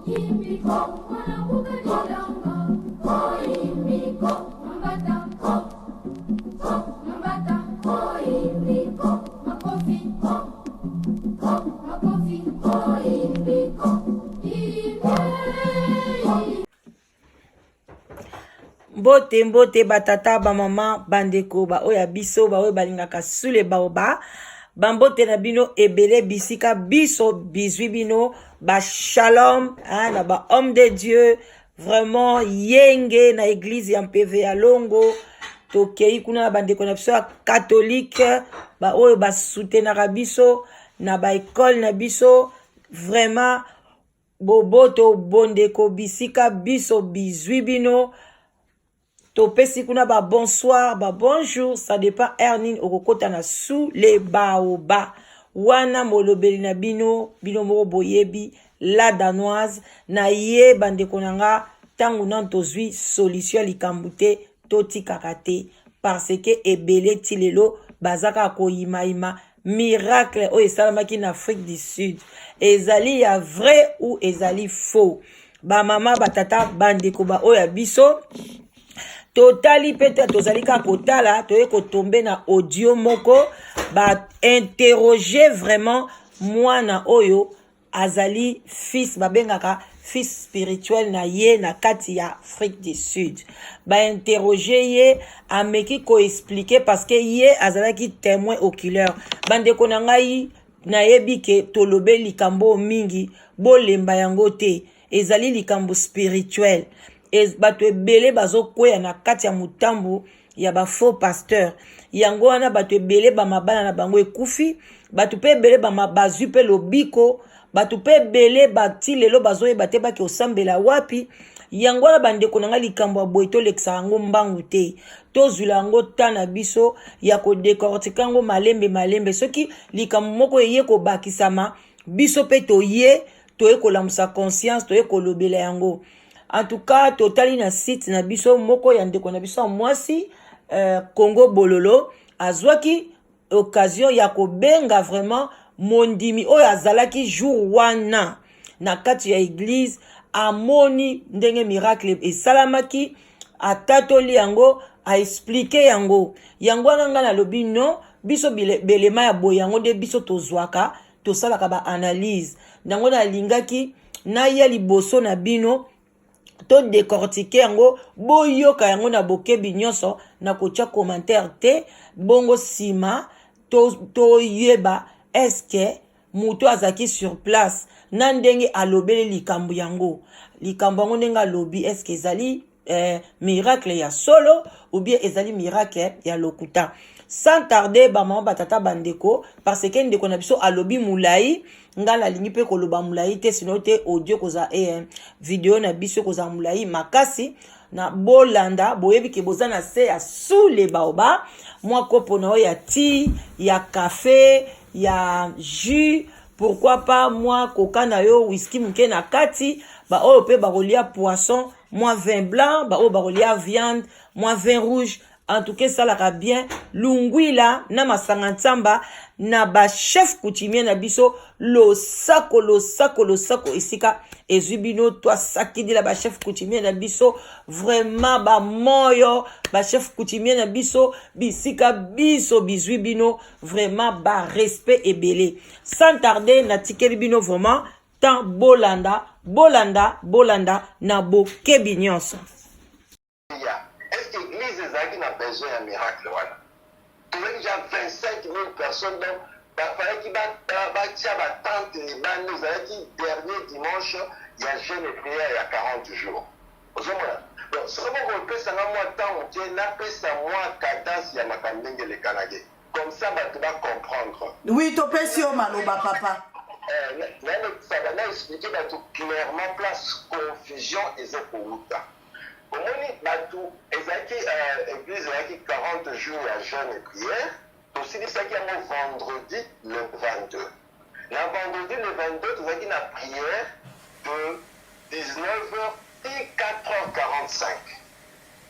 Mbote mbote batata ba mama bandeko ba oya biso ba oya balingaka sule baoba bambote na bino ebele bisika biso bizwi bino ba shalom na ba homme de Dieu vraiment yenge na église ya MPV ya Longo tokei kuna na bandeko na biso ya catholique ba oyo ba soutenaka biso na ba école na biso vraiment boboto bondeko bisika biso bizwi bino topesi kuna ba bonsoir ba bonjour ça dépend ernin okokota na sous les baoba wana molobeli na bino moko boyebi la danoise na ye bandeko nanga tangu nan tozwi solution likambo te totikaka te parce que ebele ti lelo bazaka koyimayima miracle oyo esalamaki na Afrique du Sud ezali ya vrai ou ezali faux ba mama batata bandeko ba oyo ya biso totali pete tozali ka kotala toye kotombe na audio moko ba interroger vraiment mwana oyo azali fils babengaka fils spirituel na ye na kati ya Afrique du Sud ba interroger ye ameki ko expliquer parce que ye azalaki témoin oculaire bandeko na ngai na yebi ke tolobe likambo mingi bolemba yango te ezali likambo spirituel bato ebele bazokwea na kati ya mutambu ya ba faux pasteur yango wana bato ebele ba mabana na bango ekufi bato pe ebele bazwi pe lobiko bato pe ebele bati lelo bazoyeba te baki osambela wapi yango wana bandeko nanga likambo ya boye tolekisa yango mbangu te tozwila yango ta na biso ya kodekortika yango malembe soki likambo moko eye kobakisama biso pe toye toye kolamusa conscience toye kolobela yango. En tout cas, totali na site na biso moko ya ndeko na biso mwasi Congo Bololo azwaki occasion ya kobenga vraiment mondimi oyo azalaki jour wana na kati ya église amoni ndenge miracle esalamaki atatoli yango a expliquer yango nanga na lobi no biso belema ya boye yango de biso tozwaka tosalaka ba analyse nango na lingaki na ya liboso na bino to décortiquer yango boyoka yango na bokebi nyonso na kotia commentaire te bongo sima to yeba est-ce muto azaki sur place na ndenge alobele likambo yango ndenge alobi est-ce ezali miracle ya solo ou bien ezali miracle ya lokuta. Sans tarder ba mama batata bandeko parce que ndeko na biso alobi mulai ngala lingi pe koloba mulai te sino te audio koza video na biso koza mulai makasi na bolanda boyebi ke bozana se ya sous les baoba moi kopo na ya ti ya café ya jus pourquoi pas moi coca na yo whisky muke na kati ba oyo pe barolia poisson moi vin blanc ba oyo barolia viande moi vin rouge. En tout cas, ça l'a bien. Lunguila, na masanga ntsamba, na ba chef coutumier na biso, lo sako, isika, ezubino, toi saki de la ba chef coutumier na biso, vraiment ba moyo, ba chef coutumier na biso, bisika biso, bizubino, vraiment ba respect et belé. Sans tarder, na tikeli bino vraiment, tant bolanda, na bo kebinyonso. Qui n'a besoin d'un miracle. Voilà. Tu vois déjà 25 000 personnes, donc il fallait qu'il bâtir la tente et nous avons dit dernier dimanche, il y a jeûne et prière il y a 40 jours. Donc, ce qu'on peut ça moi temps, on n'a pas ça moi cadence, il y a ma campagne les Canadiens. Comme ça, tu vas comprendre. Oui, tu peux sur Maloba, papa. Ça va expliquer clairement place confusion et zépoouta. Omoni batou ezaki église ezaki 40 jours à jeûne et prière aussi ça qui est vendredi le 22. Na vendredi le 22 tozaki na prière de 19h et 4h45.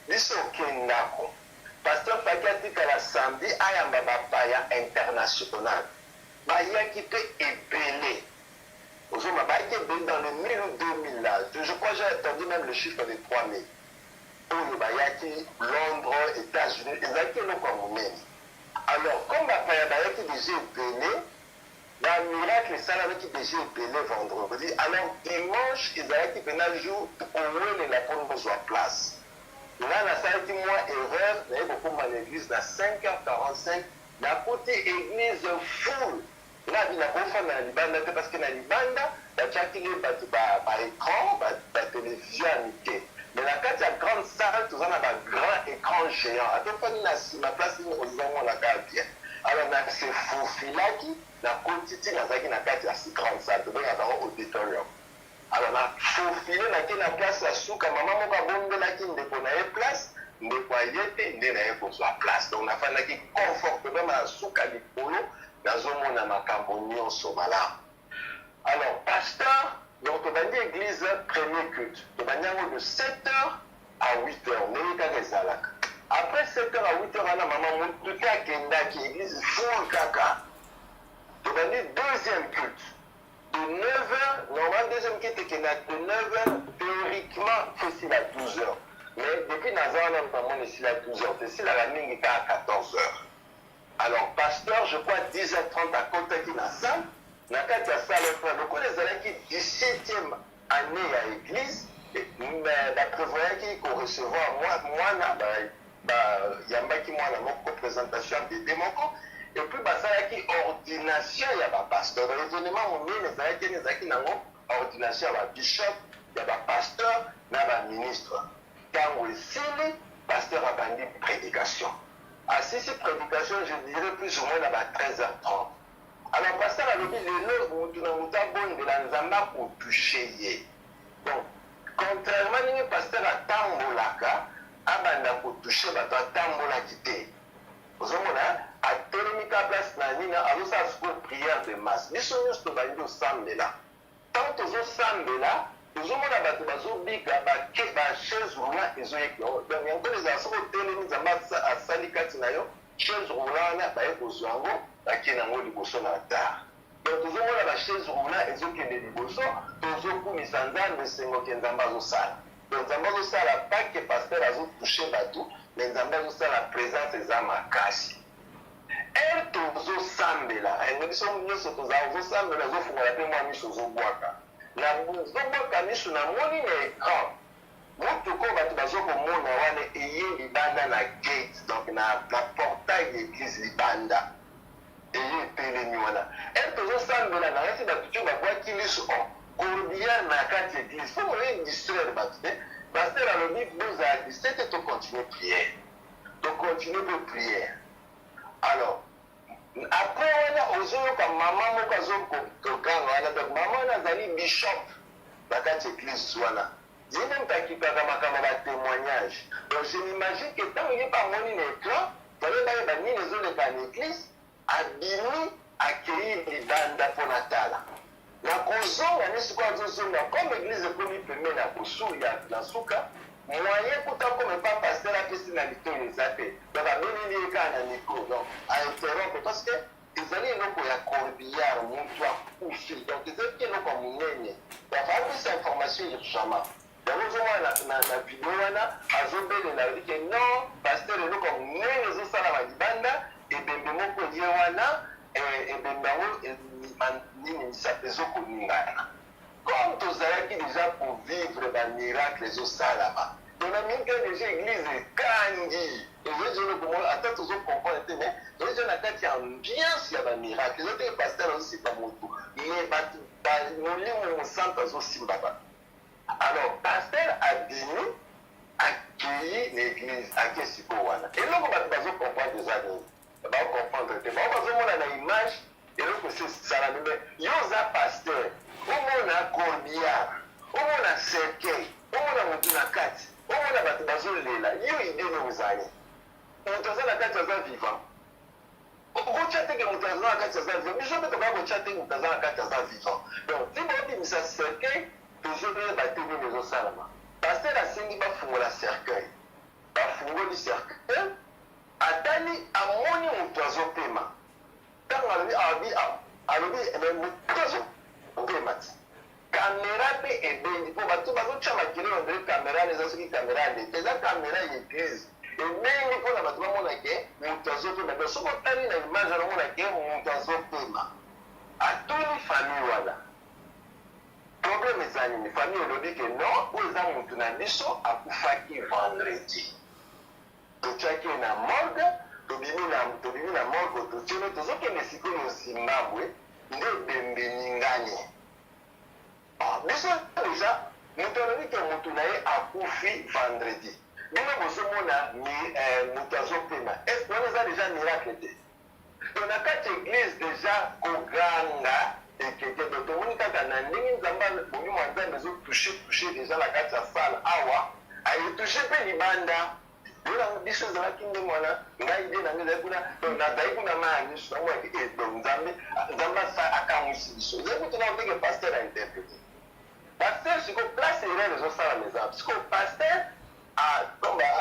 Biso kendako. Pasteur Fakati kala samedi ayamba bapaya international. Bayaki pe ebele. Ozoma bayaki ebele dans le 1000 ou 2000 là. Je crois que j'ai entendu même le chiffre de 3000. Oyo bayaki Londres, États-Unis, ezalaki eloko ya monene. Alors, comme bapaya bayaki déjà ebele, ba miracle esalamaki déjà ebele vendredi. Alors, dimanche ezalaki mpena jour owelela mpo bozwa place. Nga nasalaki mwa erreur, naye kokoma na église na 5h45, na côté église full. Nga bina kofanda na libanda te parce que na libanda batiaki bato baécran, batélévision ya mike. Mais la carte ya grande salle, tout ça, on a un grand écran géant. À tout fois, ma place, on a la carte bien. Alors, on a ce faufilaki, la quantité, on a la carte ya si grande salle, donc on a un auditorium. Alors, on a faufilé, on a la place à souka, maman, on a bombé la qui, on a une place, on a yété, on a une place. Donc, on a fait un confortablement à souka du polo, dans un monde à ma campagne, on s'en va là. Alors, pasteur, donc, on a dit église premier culte. On a dit de 7h à 8h. Après 7h à 8h, on a maman tout à qui église full caca. On a dit deuxième culte. De 9h, normalement, deuxième culte qui est de 9h, théoriquement, c'est à 12h. Mais depuis Nazar, on est ici à 12h. C'est ici la ligne est à 14h. Alors, pasteur, je crois 10h30 à côté de la salle. Na kati ya sale donc on ezalaki 17e année à l'église baprévoyaki korecevoir mwana yambaki mwana moko présentation ya bébé moko et puis basalaki ordination ya bapasteur événement monene ezalaki nango ordination ya babishop ya bapasteur na baministre ntango esili pasteur abandi prédication asisi prédication je dirais plus ou moins na ba 13h30. Alors, pasteur a dit que nous touché. Donc, contrairement à pasteur à Tambolaka, abanda ko touché bato a Tambola quitté. Vous avez à Télémika place Nanina, alors ça se fait prière de masse. Nous sommes juste au samedi là. Tant que nous sommes là, nous avons la bato bazo bika ba chaise roulant ils ont écrit. Donc, il y a encore des assos Télémika à Salikati nayo, chaise roulant na ba ekoswango. Qui est en liboso na tard. Donc, nous avons la chaise roulant et ceux qui est liboso, tous ceux qui sont en train de se moquer d'ambazo sale. Donc, d'ambazo sale, pas que pasteur a touché bateau, mais d'ambazo sale, la présence des âmes à casse. Et tous ceux sambe là, et nous sommes mieux sur tous ceux sambe là, nous faisons la paix, moi, nous sommes boaka. La boaka, nous sommes en écran. Moto ko bato bazoko mona wana eye libanda na gate, donc na portail de l'église libanda. Et il wana et toujours sambela na reste batutu babwaki liso corbière na kati église faut les distraire batute pasteur alobi boza 17 to continuer prière pour prière. Alors après wana ozoyoka mama moko azokokanga wana donc mama wana azali bishop na kati église wana ye même takikaka makambo batémoignage. Donc je m'imagine que ntango ye bamoni na écran bayeba nini ezoleka na église abimi accueillir libanda pour Natala. La kozonga ni siko azozonga comme église ekomi pembe na kosuya na suka moyen kuta comme pas pasteur a pesi na lito ezate. Donc abeli eka na micro donc à interrompre parce que ezali eloko ya corbillard muntu akufi donc ezali eloko munene. Donc abisa information urgemment. Donc na vidéo wana azobelela dit que non pasteur eloko munene ezosala na libanda ebembe moko ye wana ebembe yango nini misapezo koningana comme tozalaki déjà pour vivre bamiracle ezosalama tona mingi déjà église ekangi ezoezonokomona ata tozocomprendre te mais tozo na kati ya ambiance ya bamiracle ezoteke paster azosimba motu mais molimo mosantu azosimba bato. Alors paster abimi accueilli l'église ake sikoyo wana eloko bato bazocomprendre eza nini va comprendre que bon bazomona na image eloko sala mais yo za pasteur omona corbillard omona cercueil omona motu na kati omona bato bazolela yo ide no ozali moto aza na kati aza vivant okotya teke moto aza na kati aza vivant biso mpe tokoya kotya teke moto aza na kati aza vivant donc ti bobimisa cercueil tozoyeba bate nini ezosalama pasteur asengi bafungola cercueil bafungoli cercueil atali amoni moto azopema ntango alobi moto azopema ti kamera pe ebendi mpo bato bazotya makele ondele kamera eza soki kamera ndete eza kamera ya église ebengi mpona bato bamona ke moto azopema me soki otali na image anamona ke moto azopema atuni famille wana problème eza nini famille olobi ke non oyo eza motu na biso akufaki vendredi totyaki na morgue tobimi na morgue totieno tozokende sikoyo zimbabwe nde ebembeni ngani biso deja moto alobi ke motu na ye akufi vendredi bino bozomona moto azopema estce wana eza deja miracle te to na kati église deja koganga ekeke do tomoni kaka na ndenge nzambe molimo ya nzambe ezotouche deja na kati ya sale awa ayetouche mpe libanda oyo biso ezalaki ndenge wana ngai ide na ngai ezali kuna nazali kuna ma ya miso namonaki nzambe akamwisi biso ezali kutu na oteke paster ainterprete paster siko place erreur ezosala meza siko paster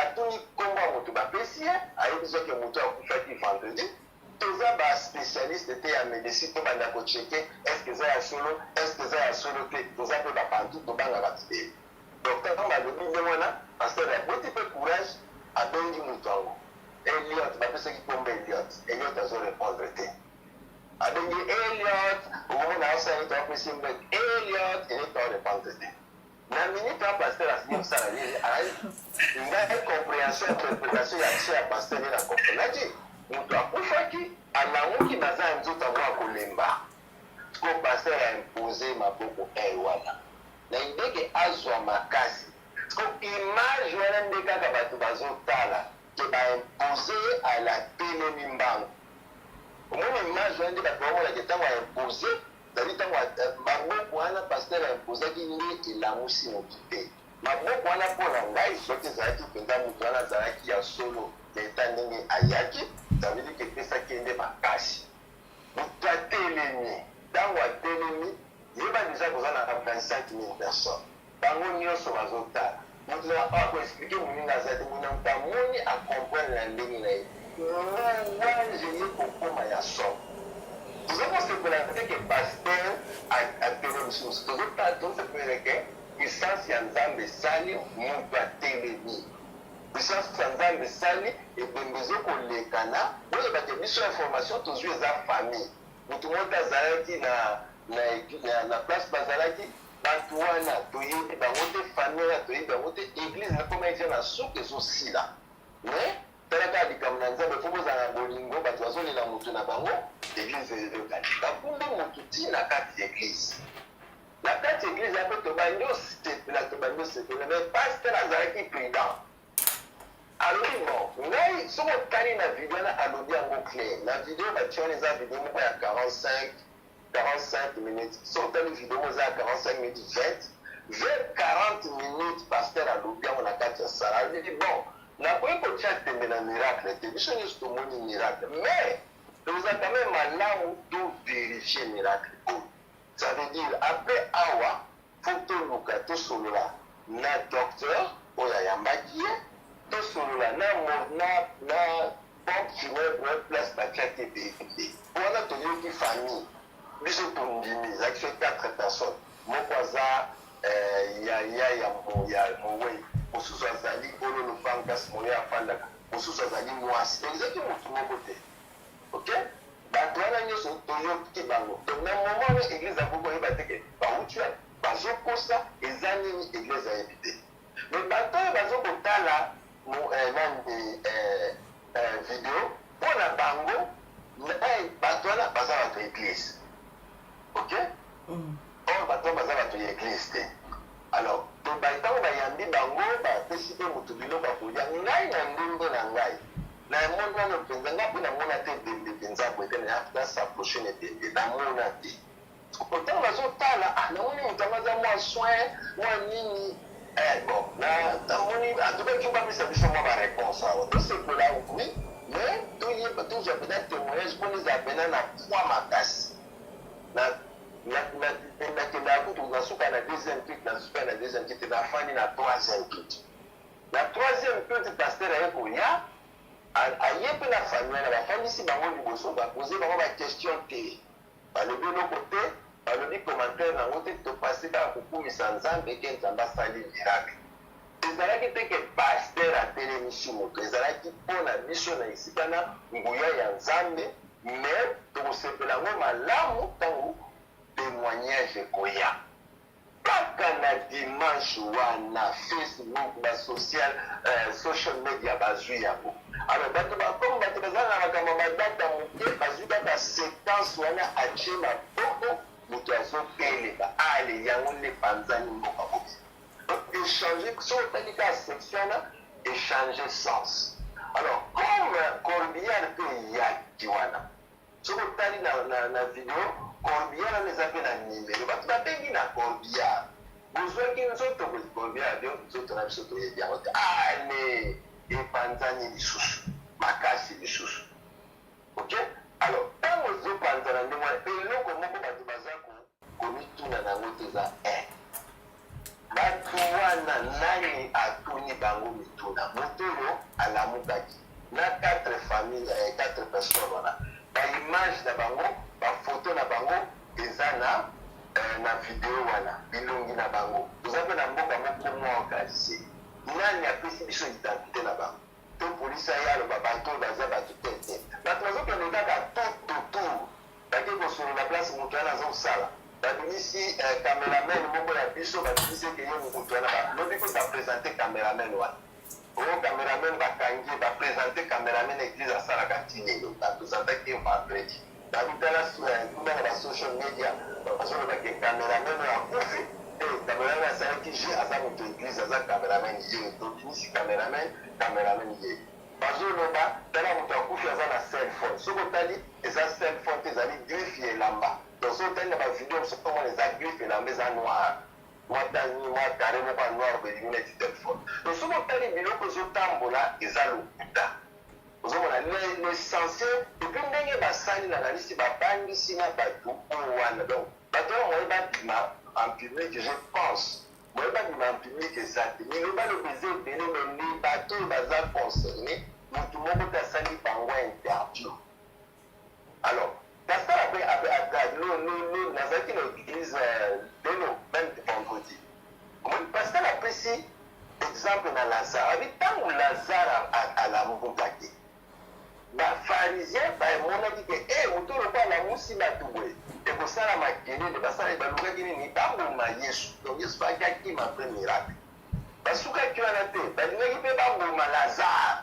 atuni kombo ya moto bapesi ye ayebi soki moto akufaki vendredi toza baspécialiste te ya médecine tobanda kocheke estce eza ya solo estce eza ya solo te toza mpe bapantu tobangaka te docteur ntango alobi nde wana paster aboti mpe courage abengi moto yango eliot bapesaki kombo eliot azorépondre te abengi eliot omomona osali to apesi mbeki eliot elito arépondre te na minute ya paster asili kosala nini ngai compréhension interprétation ya action ya paster nde na komprenaki moto akufaki alamuki baza ya nzoto yango akolemba ko paster aimpose maboko wana na ideke azwa makasi ko image wana nde kaka bato bazotala ke baimpose alatelemi mbangu omoni image wana nde bato bamonake ntango aimpose zali ntango maboko wana paster aimpozaki nde elamusi motu te maboko wana mpona ngai soki ezalaki mpenza moto wana azalaki ya solo eta ndenge ayaki zaveli ke epesaki nde makasi moto atelemi ntango atelemi yeba deja koza na 25 000 personnes bango nyonso bazotala moto akoexplike moninga aza te mona moto amoni acomprendre na ndenge na ye wanje ye kokoma ya som toza kosepela te ke paster atelemi susu tozosepela ke puissance ya nzambe esali moto atelemi puissance ya nzambe esali ebembe ezokolekana oyebake biso information tozwi eza famille motu moko azalaki na place bazalaki bato wana toyebi bango te famille wana toyebi bango te église nakoma etia na suki ezosila mais talaka likambo na nzambe fo kozala na bolingo bato bazolela motu na bango église ezokani bakumbi motu ntina kati ya église na kati ya église yape tobandi osepela mais paster azalaki prudent alobi bon ngai soki otali na video wana alobi yango clair na video batia wana eza video moko ya 45 minutes so otali video moko eza ya 45 minutes 40 minutes paster alobi yango na kati ya sala alobi bon nakoki kotia tembe na miracle te biso nyonso tomoni miracle mais toza quand même malamu tovérifie miracle oyo ça veut dire après awa fo toluka tosolola na docteur oyo ayambaki ye tosolola na pompe funèbre place batiaki ebeyebite wana toyoki famille biso tondimi ezalaki so 4 personnes moko aza yaya ya mowei mosusu azali olo lopangas moye afandaka mosusu azali mwasi ezalaki motu moko te ok bato wana nyonso toyoki bango na moma oyo église akoko oyeba teke bauti wana bazokosa eza nini église ayebi te me bato oyo bazokotala video mpona bango bato wana baza bato ya église ok oyo bato baza bato ya église te alors ntango bayambi bango bapesi mpe motu biloko akolia ngai na ndenge na ngai namoni wana mpenza ngai mpe namona te ebembe mpenza boye te nasaproche na ebembe namona te ntango bazotala namoni moto yango aza mwa soin mwa nini bon namoni atokaki bapesa biso mwa baréponse awa tosepela oui mais toyeba tozwa pena témoignage mpona ezala pena na poids makasi nakendaka kutu nasuka na deuxième culte nasuka na deuxième culte nafandi na troisième culte na troisième culte paster aye koya aye mpe na famille wana bafandisi bango liboso bapose bango baquestion te balobi eloko te balobi commentaire nango te topase kaka kokumisa nzambe eke nzambe asali miracle ezalaki te ke paster atelemisi moto ezalaki mpona biso na esika na nguya ya nzambe mais tokosepela yango malamu ntango témoignage ekoya kaka na dimanche wana Facebook social media bazwi yango alors bato bakomi bato bazala na makambo badata moke bazwi kaka séquence wana atie maboko moto azotelema ale yango nde panzani mboka bobi échanger soki otali kaka section wana échanger sens alors comme corbillard mpe eyaki wana soki otali na video corbillard wana eza mpe na nimero bato babengi na corbillard bozwaki nzoto corbillard yo nzoto na biso toyebi yango te ale epanzani lisusu makasi lisusu ok alors ntango ozopanzana ndenge wana eloko moko bato baza komituna nango te eza bato wana nani atuni bango mituna moto oyo alamukaki na 4 famille 4 personnes wana baimage na bango bafoto na bango eza na video wana bilongi na bango toza mpe na mboka moko mwa organise nani apesi biso identité na bango to polisi aye aloba bato oyo baza bato tete bato bazokende kaka tototour bake kosolola place moto wana aza kosala babimisi cameraman moko ya biso babimisi eke ye mokutu wana balobi ko bapresente cameraman wana oyo cameraman bakangi bapresente cameraman église asalaka ntinelo bapresentaki vendredi babitala kuna na basocial media bazolobake cameraman oyo akufi cameraman asalaki je aza moto église aza cameraman ye tobimisi cameraman ye bazoloba tala moto akufi aza na cell phone soki otali eza cell phone te ezali griffe elamba donc soki otali na bavideo mosuku omona eza griffe elamba eza noir mwatani mwa kare moko ya noir belingi neti telefone donc soki otali biloko ezotambola eza lokuta ozomona l'essentiel epuis ndenge basali na kanisi babangisi na bato oyo wana donc bato oyo moye babima en public je pense moye babima en public eza te miloba loba eza ebele mende bato oyo baza concerné motu moko te asali bango interview alors nasala mpe nazalaki na église lelo même vendredi omoni pasteur apesi exemple na lazare abi ntango lazare alamukaki bafarisien bamonaki ke moto oloko alamusi bato boye ekosala makelele basala balukaki nini baboma yesu donc yesu bakaki mapre miracle basukaki wana te balingaki mpe baboma lazare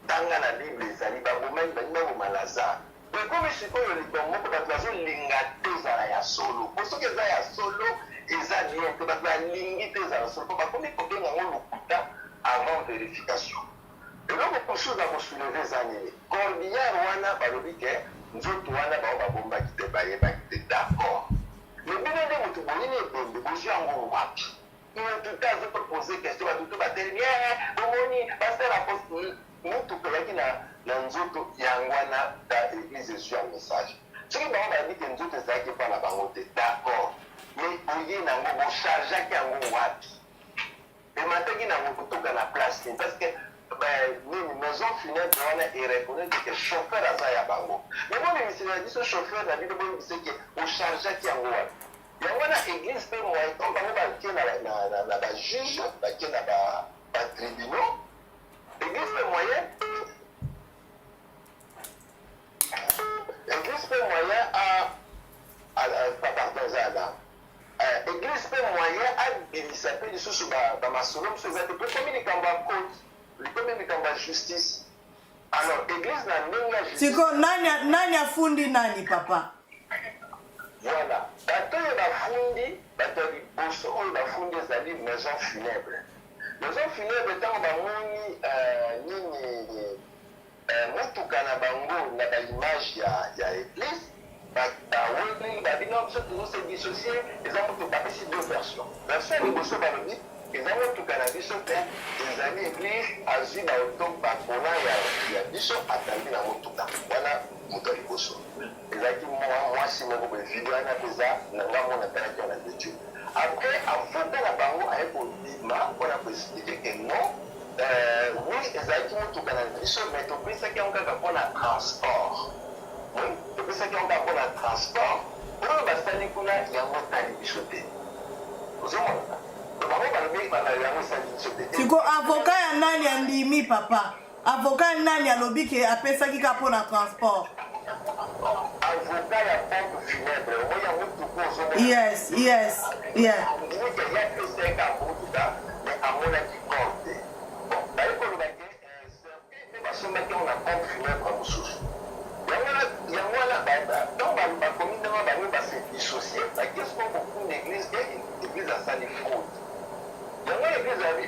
tanga na bible ezali babomaki balingi baboma lazare ekomi sikoyo likambo moko bato bazolinga te ezala ya solo po soki eza ya solo eza bien te bato balingi te ezala solo po bakomi kobenga yango lokuta avant vérification eloko mosusu na kosouleve eza nini corbillard wana balobi ke nzoto wana bao babombaki te bayebaki te d'accord mais bino nde moto bonini ebembe bozwi yango wapi motu te azopropose question bato te batelemi omoni paster aposte motuka ezalaki na nzoto yango wana da église ezwi ya message soki bango bayebi ke nzoto ezalaki mpa na bango te d'accord mais oye nango bochargeaki yango wapi emataki nango kotoka na place te parce que nini maison funèbre wana ereconnaitre ke chauffeur aza ya bango mais boyemiseli na biso chauffeur na bino boyebiseke ochargeaki yango wapi yango wana église mpe moye comme bango bakie na bajuge bakie na batribunaux église mpe moyen église mpe moyen pardon eza ada église mpe moyen abimisa mpe lisusu bamasolo mosusu eza te po komi likambo ya cote likomi likambo ya justice alors église na ndenge ya justice siko nani afundi nani papa voilà bato oyo bafundi bato ya liboso oyo bafundi ezali maison funèbre ntango bamoni nini motuka na bango na baimage ya église baweli babino biso tozose dissocie eza moto bapesi deux version ya liboso balobi eza motuka na biso te ezali église azwi baoto bakona ya biso atambi na motuka wana moto ya liboso ezalaki mwasi moko boye video wana mpeza nanga mona talaki wana youtube après avoka na bango aye kobima mpona koexplike ke non oui ezalaki motuka na biso mais topesaki yango kaka mpona transport topesaki yango kaka mpona transport oyo basali kuna yango tali biso te ozomona bango balobi yango esali biso te siko avocat ya nani andimi papa avocat ya nani alobi ke apesaki ka mpo na transport avocat ya pompe funèbre oyo yango tuku ozomona yes ndimike yapesaka motuka me amonaki corps te bon baye koloba ke serpite basombaki yango na pompe funèbre mosusu yango wana donc bakomi ndenge bango base dissocie bakesi mpo kokunda église te église asali fraude yango église abi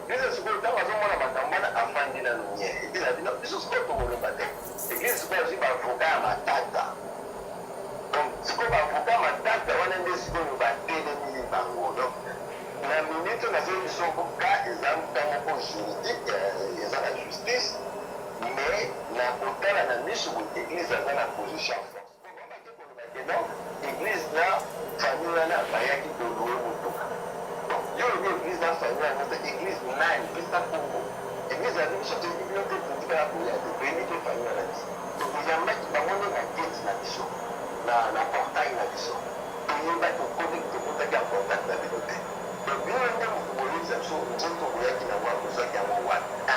église sikoyo ntango azomona makambo wana afandi nano nye église abi biso sikoyo tokoloba te église sikoyo azwi baavoka ya matata donc sikoyo baavoka ya matata wana nde sikoyo batelemi bango donc na minute nazoyi biso ka eza ka moko juridique eza na justice mais na kotala na miso boye église aza na position force bake koloba ke non église na famille wana bayaki kolowe motuka yo oyebi église na famille yango te église nani pesa kongo église aza biso te bibio te politikala koya te toyebi te famille wana ti toyambaki bango nde na gate na biso na portail na biso toyebaki tokotaki ya contact na bino te donc bino nde moto boyebisa biso nzoto boyaki nango akozwaki yango wana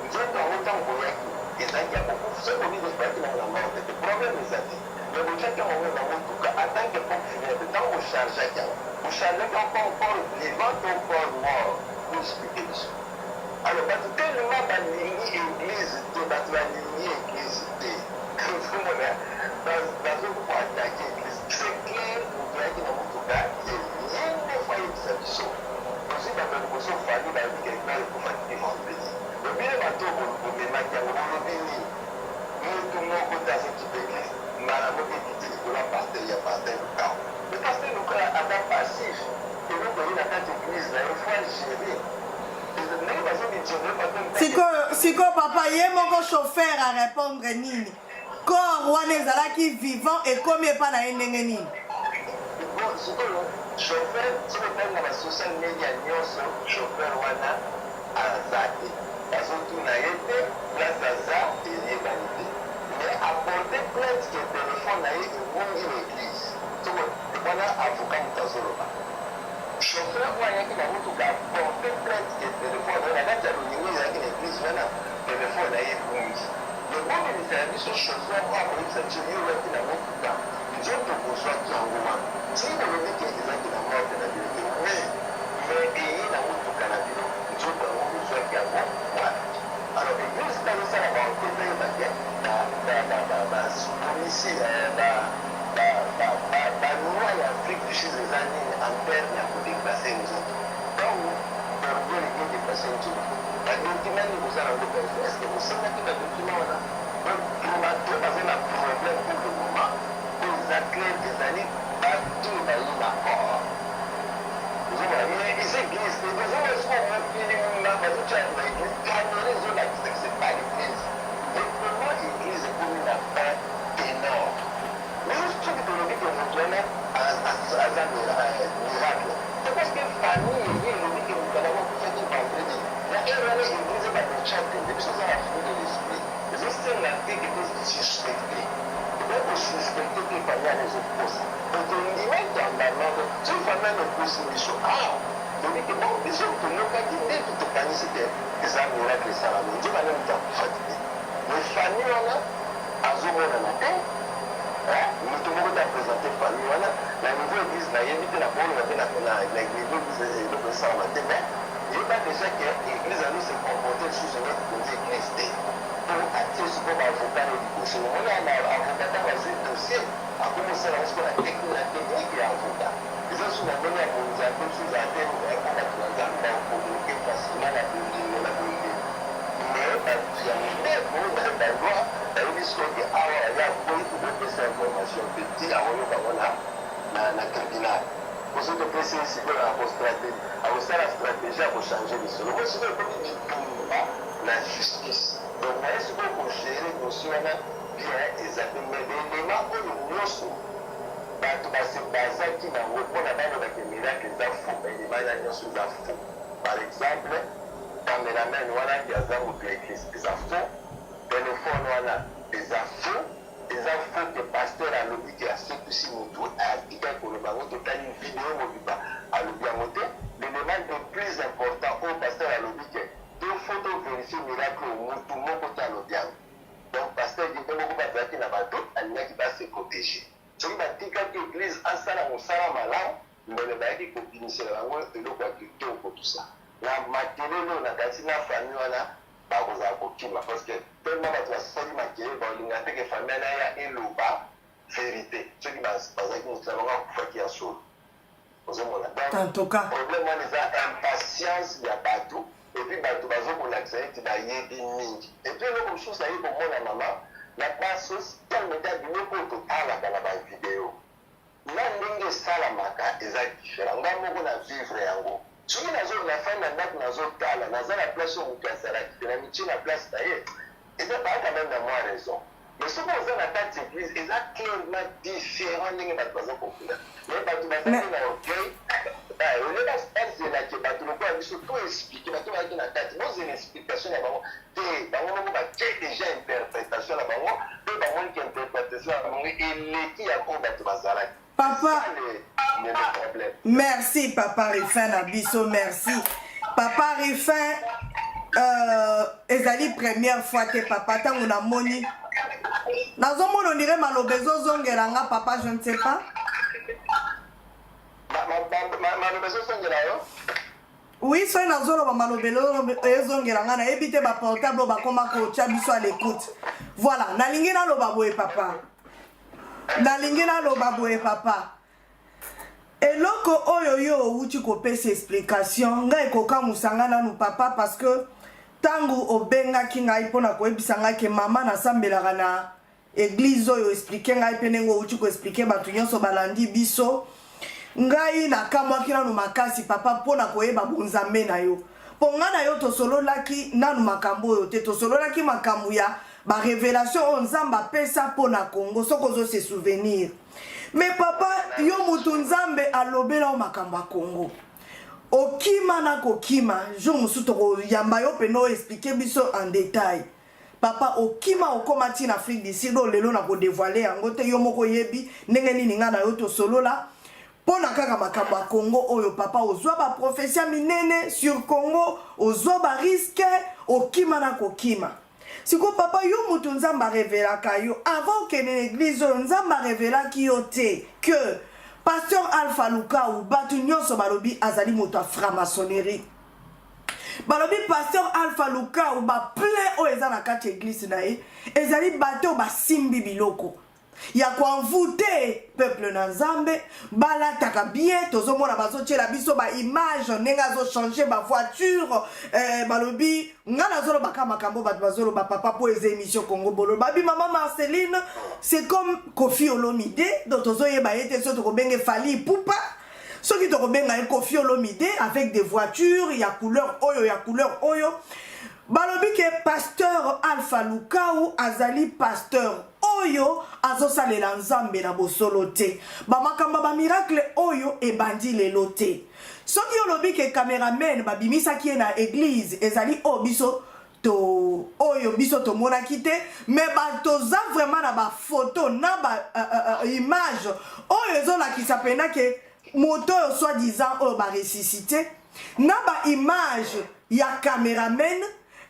nzoto yango ntango boyaki ezalaki ya kokufa soki obiso bayaki nango na morte te problème eza te mais botyaki yango na motuka atanke pompe funèbre ntango bochargeaki yango bochargeaki encore vivant to encore mort boexplike biso alors bato tellement balingi église te bato balingi église te omona bazokuko atake église c'est clair otoyaki na motuka yende fo ayebisa biso osi bato liboso fali bayebi quelqu'un ekofaki vendredi obile bato bomemaki yango bolobi nini motu moko te azokipa église mbala moko ekiti likolo ya paster ya paster lukao mais paster lukao aza passif eloko oyi na kati église na yo fo agérer ndenge bazobigere sikoyo papa ye moko chauffeur arépondre nini corps wana ezalaki vivant ekomi epa na ye ndenge nini sikoyo chauffeur soki otali na basocial media nyonso chauffeur wana aza te bazotuna ye te place aza eyebani te mais aporte plainte ke telefone na ye ebongi na église soko wana avocat moto azoloba chauffeur oyo ayaki na motuka aporte plainte ke telefone na kati ya lolingo ezalaki na église wana telefone na ye ebongi lebongelisa ya biso chauffeur oyo akoyebisa biso ye oyaki na motuka nzoto kozwaki yango wana ntina olobi ke ezalaki na morte na bino te mais eye na motuka na bino nzoto yango kozwaki yango wana alors église bazosala bankete oyebake bapolisi baloi ya afrique du sud eza nini anterne ya kodeplace nzoto donc orgole ekodeplace nzoto badokima nini kozala yango perso estce kosengaki badokima wana donc bato baza na problème pour le moment oyo eza clair ezali bato bayi na corps ozomona mais eza église te ozomona siko mokili muna bazotya na église kamere ezolakisa que c'est pas l'église mais comment église ekomi na fin énorme mais soki tolobi ke moto wana aza miracle c'est parce que famille ye elobi ke moto wana bakufaki vendredi na ere wana église bakotyate nde biso oza na fruit de l'esprit ezosenga te ke tosuspecte donc osuspecte te famille wana ezokosa otondimaki yango soki famille wana ekosi biso tobi ke bon biso tolokaki nde totokanisi te eza miracle esalami nzoka nde moto akufaki te mais famille wana azomonana te moto moko te apresente famille wana na niveau église nayebi te na kooloba te na niveau eloko esalama te mais yeba déjà ke église ano se comporte lisusu neti konzi église te po atie siko baavocat no liboso omoni ana avocat ntango azwi dossier akomosala ngo siko na technique ya avocat eza su na ndenge ya konzambe su eza te bato na nzambe bakomunike facilement na bolingo na bolingo mais bato ya mibeko baloi bayebi soki awa ya koyi kobopesa information peti akoyoka ngo na tribunal osoki opesi sikoyo akosala stratégie akochange lisolo po sikoyo ekomi bitumba na justice donc naye sikoyo kogere dossier wana bien eza te mais belema oyo nyonso bato bazaki nango mpona balobake miracle eza faux belema wana nyonso eza faux par exemple cameraman wana aza moto ya église eza faux telefone wana eza faux eza faut que pasteur alobi ke asekusi motu atika koloba yango totali video mobiba alobi yango te. L'élément le plus important oyo pasteur alobi ke faut tovérifie miracle motu moko te alobi yango. Donc pasteur edi moko bazalaki na bato alingaki base protéger. Soki batikaki église asala mosala malamu mbele bayaki kobimisela bango eloko ya kitoko tusa. Na makelelo na kati na famille wana bakozala kokima parce que tellement bato basali makele baolinga te ke famille wana ya eloba vérité soki bazalaki mosala bango akufaki ya solo ozomona. Donc problème wana eza impatience ya bato epuis bato bazokolakisa ete bayebi mingi epuis eloko mosusu aye komona mama na basocial media biloko oyo totalaka na bavideo na ndenge esalamaka eza différent nga moko na vivre yango. Soki na fai na ndako nazotala naza na place oyo moto azalaki te na mitie na place na ye eza baa quand même na moi raison. Mais soki oza na kati église eza clairement différent ndenge bato baza kokula me bato bazali na orgueil ole bazelaki bato lokola biso to explike bato bayaki na kati bozela explication na bango te bango moko batie déjà interprétation na bango mpe bamoniki interprétation na bango eleki ya oyo bato bazalaki. Papa, merci Papa Rifin Nabiso, merci. Papa Rifin, ezali première fois que Papa tango na moni. Nazomono dire malobezo zongelanga Papa, je ne sais pas. Malobezo zongelanga yo? Oui, soy nazolo ba malobelo zongelanga na ebite ba portable ba koma ko chabiso à l'écoute. Voilà, nalingi na loba boye Papa. Nalingi na loba boye Papa. Eloko oyo yo uti kopesa explication ngai koka musanga nanu Papa parce que tangu obenga ki ngai pona koyebisa ngai ke mama na sambelaka na église oyo expliquer ngai penengo uti ko expliquer batu nyonso balandi biso ngai na kamwaki nanu makasi Papa pona koyeba bonzambe na yo ponga na yo tosololaki nanu makambo oyo te tosololaki makambo ya ba révélation on nzamba pesa pona Congo soko se souvenir. Mais Papa yo mutu nzambe alobela o makambo ya Congo okima na kokima jo musu to yamba yo peno expliquer biso en détail. Papa okima okomati na Afrique du Sud lelo na ko dévoiler yango te yo moko yebi ndenge nini nga na yo to solola pona kaka makambo ya Congo oyo Papa ozwa ba prophétie minene sur Congo ozwa ba risque okima na kokima. Siko Papa yo mutu nzamba révélaka yo avant que l'église nzamba révélaki yo te que pasteur Alpha Luka ou batu nyonso balobi azali moto franc-maçonnerie. Balobi pasteur Alpha Luka ou ba plein o eza na kati église na ye ezali bato ba simbi biloko. Ya kwa envoûter peuple na Nzambe balataka bien tozomona bazotiela biso ba image nenga zo changer ba voiture balobi ngana zolo baka makambo bat bazolo ba papa po eze émission Congo bolo babi maman Marceline c'est comme Koffi Olomide donc tozoyeba ete so to benge Fally Ipupa soki to benga Koffi Olomide avec des voitures ya couleur oyo balobi ke pasteur Alpha Luka ou azali pasteur oyo azosalela Nzambe na bosolo te bamakamba ba miracle oyo ebandi lelo te soki olobi ke cameraman babimisaki na église ezali biso to monaki te mais batoza vraiment na ba photo na ba image oyo ezolakisa pena ke moto oyo soi-disant oyo ba ressuscité na ba image ya cameraman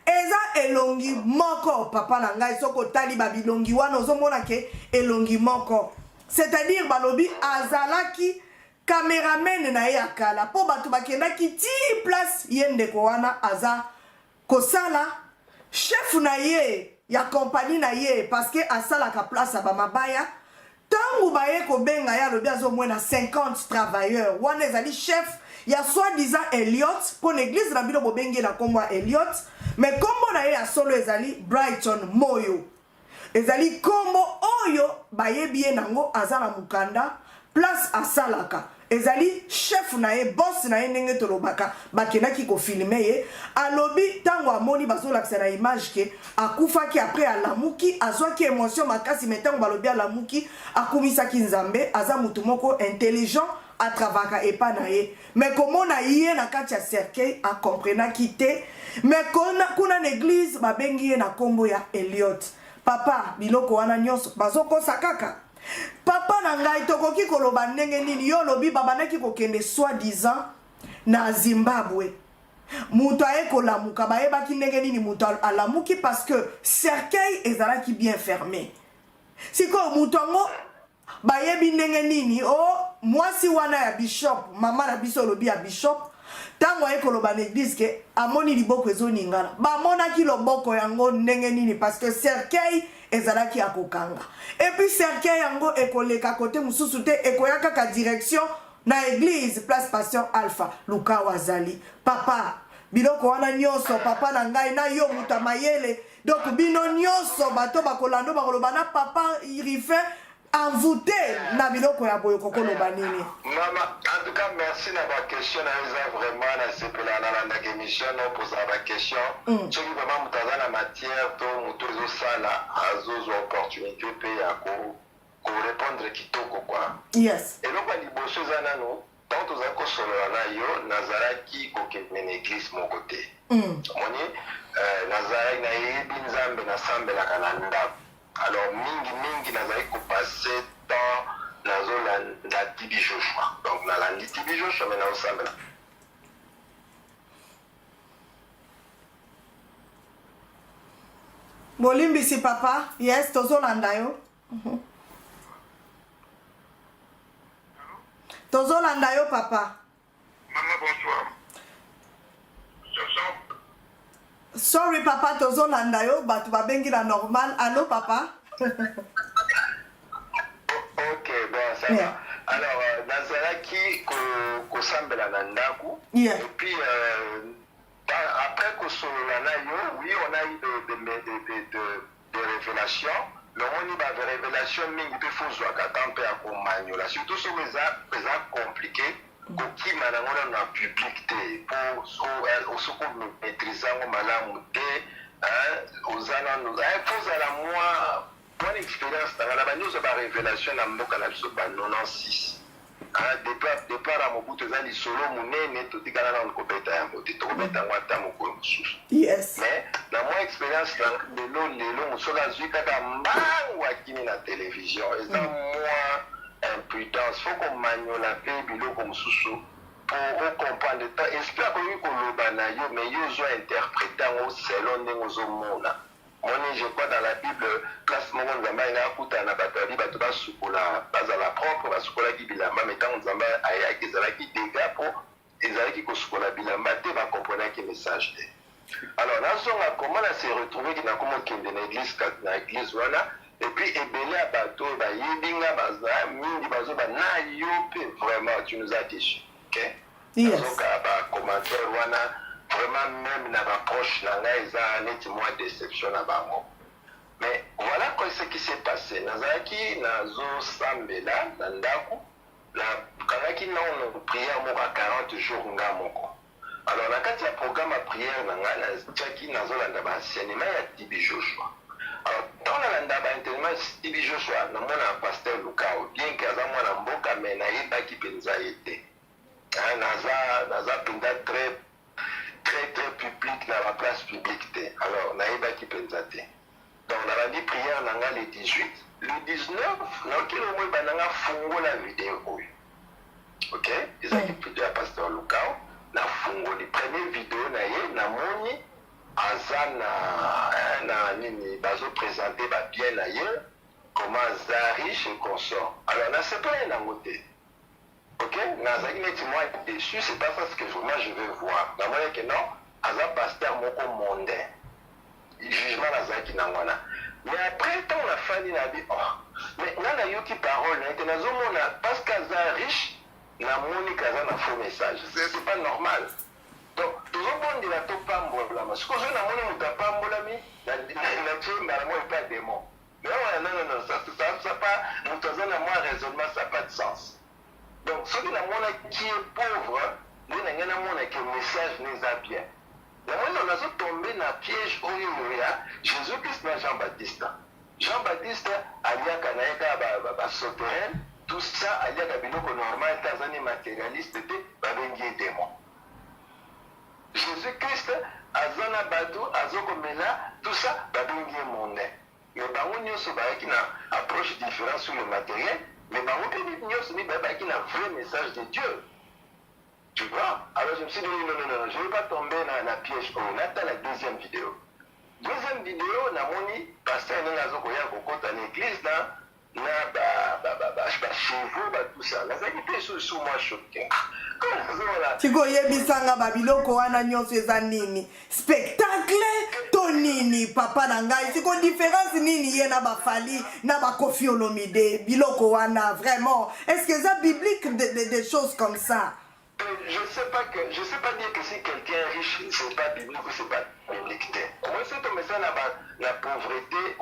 eza elongi moko Papa na ngai soko tali babilongi wana ozomona ke elongi moko c'est-à-dire balobi azalaki cameraman na ye akala po bato bakendaki ti place ye ndeko wana aza kosala chef na ye ya compagnie na ye parce que asalaka place ya bamabaya tangu baye kobenga ye alobi azomwena 50 travailleurs wana ezali chef ya soi-disant Elliot pour l'église na bino bobengi na kombo Elliot mais kombo na ye ya solo ezali Brighton Moyo ezali kombo oyo bayebi ye nango aza na mukanda place asalaka ezali chef na ye boss na ye ndenge tolobaka bakendaki kofilme ye alobi tango amoni bazolakisa na image ke akufaki après alamuki azwaki émotion makasi mais tango balobi alamuki akumisaki Nzambe aza mutu moko intelligent atravaka epa na ye mais komona ye na kati ya cercueil akomprenaki te mais kuna na église babengi ye na kombo ya Elliot papa biloko wana nyonso bazokosa kaka papa na ngai tokoki koloba ndenge nini yo lobi babandaki kokende soi-disant na Zimbabwe mutu ayekolamuka bayebaki ndenge nini mutu alamuki parce que cercueil ezalaki bien fermé sikoyo mutu yango bayebi ndenge nini mwasi wana ya bishop mama na biso lobi ya bishop tango ayekoloba na église ke amoni liboko ezoningana bamonaki loboko yango ndenge nini parce que cercueil ezalaki ya kokanga et puis cercueil yango ekoleka kote mosusu te ekoya kaka direction na église place pasteur Alpha Luka wazali papa biloko wana nyonso papa na ngai na yo muta mayele donc bino nyonso bato bakolando bakoloba na papa irife envoûté na biloko ya boye kokoloba nini mama en tout cas merci na ba question na eza vraiment na sepela na la émission no posa ba question soki vraiment mutaza na matière to mutu ezosala azozwa opportunité pe ya ko répondre kitoko kwa yes eloko ya liboso eza nano tant toza kosolola na yo nazalaki kokende na église moko te omoni nazalaki nayebi nzambe nasambelaka na ndako alors mingi nazali kopase temps nazolanda Tibi Joshua donc nalandi Tibi Joshua me naosambela bolimbisi papa yes tozolanda yo tozolanda yo papa mama bonsoir sorry papa tozolanda yo bato babengi na normal allo papa ok bon ça va alors nazalaki kosambela na ndako yeah. et puis après kosolola na yo oui on a eu de révélations lomoni barévélation mingi mpe fozwaka ta mpe ya komanyola surtout soki eza compliqué kokima nango nano na public te po soki omaîtrise yango malamu te oza nano fozala mwa expérience nanga na banyonso barévélation na mboka na biso ba 96 départ ya mobutu eza lisolo monene totikala nano kobeta yango te tokobeta yango ata mokolo mosusu yes. mais na mwa expérience na lelo mosoki azwi kaka mbangu akimi na télévision eza mwa imprudence fo komanyola mpe biloko mosusu po ocomprendre ta esprit akoki koloba na yo mais yo ozwa interpréte yango selon ndenge ozomona moni je crois dans la bible place moko nzambe alinga akutana na bato abi bato basukola bazala propre basukolaki bilamba mais ntango nzambe ayaki ezalaki dega po ezalaki kosukola bilamba te bakomprenaki message te alors nazonga comment na se retrouve na komokende na église wana et puis ebele ya bato bayebi nga baza mingi bazoba na yo mpe vraiment tu nous as déçu ok nazoka bacommentaire wana vraiment même na baproche na ngai eza neti mwa déception na bango mais voilà ce qui s'est passé nazalaki nazosambela na ndako nakangaki nano prière moko ya 40 jours nga moko alors na kati ya programme ya prière na ngai natiaki nazolanda baenseignement ya Tibi Joshua alors ntango nalanda baenseignement ya Tibi Joshua namona pasteur Lukao bien ke aza mwana mboka mais nayebaki mpenza ye te naza mpenza très public na la place publique te alors nayebaki mpenza te donc nalandi prière na nga le 18 le 19 nakokeli omoi bananga fungola video oyo ok ezalaki video ya pasteur Lukao nafungoli premier video na ye namoni aza na nini bazoprésente babien na ye comment aza riche et consort alors nasepeli nango te ok nazalaki neti moi déçu c'est pas ça ce que moi je veux voir namoni ke non aza pasteur moko mondain jugement nazalaki nango wana mais après ntango nafandi nabi mais nga nayoki parole na ete nazomona parce que aza riche namoni kaza na faux message c'est pas normal donc tozobondela topambolama soki ozwi namoni moto apambolami natie mbala mo epa démon mais non ça pas moto aza na mwa raisonnement ça pas de sens donc soki namonaki ye pauvre nde na ngai namonaki message neza bien namoni nazotombe na piège oyo ya jésus christ na jean baptiste aliaka na ye kaka basouterraine tout ça aliaka biloko normal te aza ni matérialiste te babengi ye démon jésus christ aza na bato azokomela tout ça babengi ye mondain mais bango nyonso bayaki na approche différente sur le matériel, mais bango mpe nyonso bayaki na vrai message de Dieu. Tu vois? Alors je me suis dit, non, je ne vais pas tomber dans la piège. On attend la deuxième vidéo. Deuxième vidéo, namoni pasteur Nengazo Koya Kokota l'église là, chevaux, tout ça. La vérité est sous moi choqué. Tiko yebisanga babiloko wana nyonso eza nini? Spectacle to nini papa na ngai? Tiko différence nini ye na bafali na ba Koffi Olomide biloko wana vraiment? Est-ce que c'est biblique des choses comme ça? Je sais pas dire que si quelqu'un est riche, c'est pas biblique ou c'est pas biblique. Moi, c'est comme ça la pauvreté,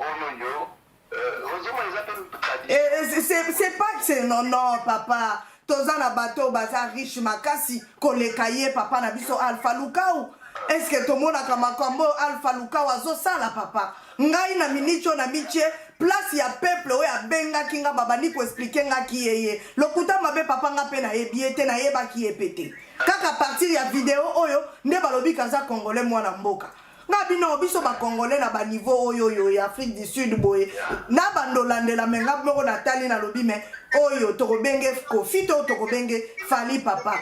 heureusement, les appellent tradition. C'est pas que c'est non, papa. Toza na bateau baza riche makasi kolekaye papa na biso Alpha Lukau. Est-ce que tout le monde a comme Alpha Lukau azo sala papa? Ngai na minicho na miche place ya peuple oya benga kinga baba ni ko expliquer nga ki yeye. Lokuta mabe papa nga pe na yebiete na yeba ki epete. Kaka partir ya vidéo oyo nde balobi kaza congolais mwana mboka. Nga bino biso ba congolais na ba niveau oyo ya Afrique du Sud boye. Na bandolandela menga moko na tali na lobi me oyo tokobenge Koffi to tokobenge Fally papa.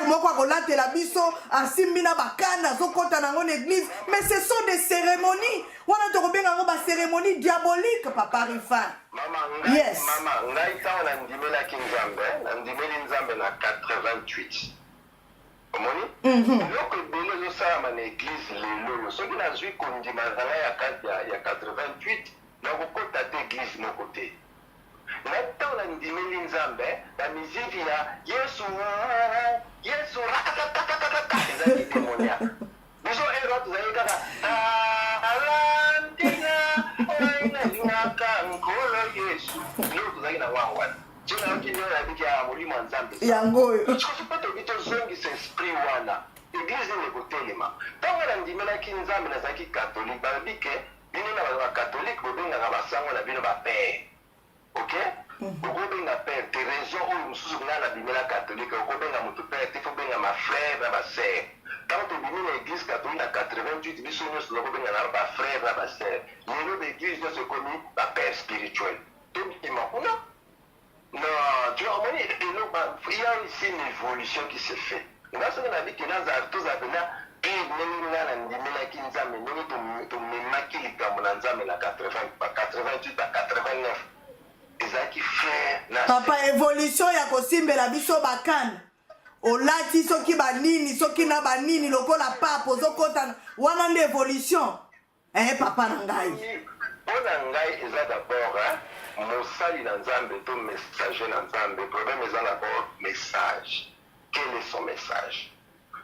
Moko akolatela biso asimbi na bakana zokota nango l'église, mais ce sont des cérémonies. Wana tokobenga ngo ba cérémonie diabolique papa Rifa. Maman, yes. Maman, ngai ta na ndimela kinzambe, na ndimeli nzambe na 88. Omoni? Loko ebele ezosala na église lelo, soki nazwi kondima zala ya 88, nakokota te église moko te. Natan na ndimeli nzambe, na miziki ya Yesu ratatatata ezali démoniaque. Biso ero tozali kaka alantina oina lingaka nkolo Yesu. Lelo tozali na wangwana. Tuna okindi na biki ya molimo nzambe. Yango oyo. Tsosi pato bito zongi se esprit wana. Église ne kotelema. Tango na ndimelaki nzambe nazalaki catholique, balobike bino na ba catholique bobengaka basango na bino ba père. Ok? Okobenga père, tes raisons ou mususu nga na bimela catholique, okobenga mutu père, te faut benga ma frère na ba sœur. Quand tu bimi na église catholique na 88, biso nyonso okobenga na ba frère na ba sœur. Lelo l'église nyonso ekomi ba père spirituel. To bima kuna? Non, tu vois, il y a ici une évolution qui se fait. On a ce qu'on a dit que dans tous les appels, et nous avons dit que nous avons dit que nous avons 88 à 89. Ezaki frère papa évolution ya kosimbela biso bakana olati soki banini soki na banini lokola papa ozokota wana nde évolution papa na ngai mpona ngai eza d'abord mosali na nzambe to messager na nzambe problème eza d'abord message. Quel est son message?